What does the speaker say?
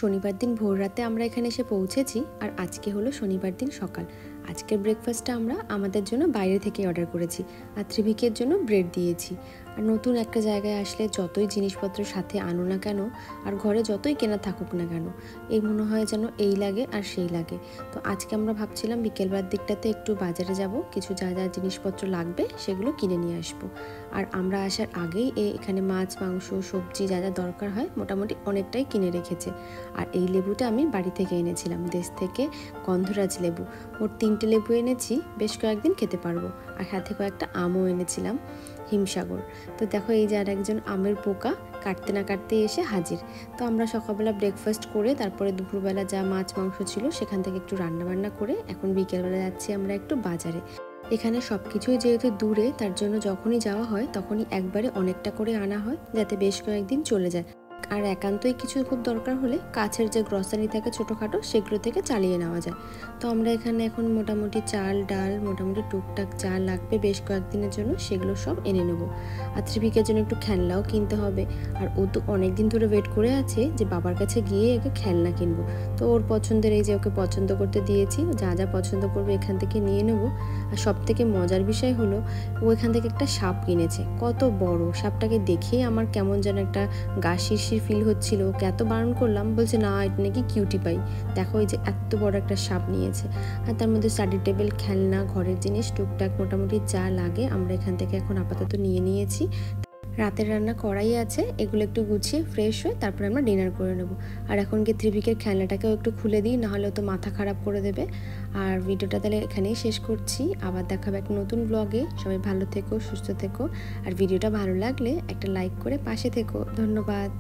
শনিবার দিন ভোর রাতে আমরা এখানে এসে পৌঁছেছি আর আজকে হলো শনিবার দিন সকাল। আজকের ব্রেকফাস্টটা আমরা আমাদের জন্য বাইরে থেকে অর্ডার করেছি আর ত্রিভিকের জন্য ব্রেড দিয়েছি। আর নতুন একটা জায়গায় আসলে যতই জিনিসপত্র সাথে আনো না কেন আর ঘরে যতই কেনা থাকুক না কেন, এই মনে হয় যেন এই লাগে আর সেই লাগে। তো আজকে আমরা ভাবছিলাম বিকেলবেলার দিকটাতে একটু বাজারে যাব, কিছু যা যা জিনিসপত্র লাগবে সেগুলো কিনে নিয়ে আসবো। আর আমরা আসার আগেই এখানে মাছ মাংস সবজি যা যা দরকার হয় মোটামুটি অনেকটাই কিনে রেখেছে। আর এই লেবুটা আমি বাড়ি থেকে এনেছিলাম, দেশ থেকে গন্ধরাজ লেবু। ওর 3টে লেবু এনেছি, বেশ কয়েকদিন খেতে পারবো। আর সাথে কয়েকটা আমও এনেছিলাম, হিমসাগর। তো দেখো এই যে আর একজন আমের পোকা কাটতে না কাটতে এসে হাজির। তো আমরা সকালবেলা ব্রেকফাস্ট করে তারপরে দুপুরবেলা যা মাছ মাংস ছিল সেখান থেকে একটু রান্নাবান্না করে এখন বিকেলবেলা যাচ্ছি আমরা একটু বাজারে। এখানে সব কিছুই যেহেতু দূরে, তার জন্য যখনই যাওয়া হয় তখনই একবারে অনেকটা করে আনা হয় যাতে বেশ কয়েকদিন চলে যায়। আর একান্তই কিছু খুব দরকার হলে কাছের যে গ্রসারি থাকে ছোটোখাটো সেগুলো থেকে চালিয়ে নেওয়া যায়। তো আমরা এখানে এখন মোটামুটি চাল ডাল মোটামুটি টুকটাক যা লাগবে বেশ কয়েকদিনের জন্য সেগুলো সব এনে নেব। আর ত্রিভিকের জন্য একটু খেলনাও কিনতে হবে। আর ও তো অনেক দিন ধরে ওয়েট করে আছে যে বাবার কাছে গিয়ে একে খেলনা কিনবো। তো ওর পছন্দের এই যে ওকে পছন্দ করতে দিয়েছি, যা যা পছন্দ করবে এখান থেকে নিয়ে নেব। আর সব থেকে মজার বিষয় হলো ও এখান থেকে একটা সাপ কিনেছে, কত বড় সাপটাকে দেখেই আমার কেমন যেন একটা গা শিরশির ফিল হচ্ছিল। ওকে এত বারণ করলাম, বলছে না এটা নাকি কিউটি পাই। দেখো এই যে এত বড় একটা সাপ নিয়েছে। আর তার মধ্যে স্টাডি টেবিল খেলনা ঘরের জিনিস টুকটাক মোটামুটি যা লাগে আমরা এখান থেকে এখন আপাতত নিয়ে নিয়েছি। রাতের রান্না করাই আছে, এগুলো একটু গুছিয়ে ফ্রেশ হয়ে তারপরে আমরা ডিনার করে নেব। আর এখন গিয়ে ত্রিভিকের খেলনাটাকেও একটু খুলে দিই, নাহলে তো মাথা খারাপ করে দেবে। আর ভিডিওটা তাহলে এখানেই শেষ করছি, আবার দেখাবে একটা নতুন ব্লগে। সবাই ভালো থেকো, সুস্থ থেকো। আর ভিডিওটা ভালো লাগলে একটা লাইক করে পাশে থেকো। ধন্যবাদ।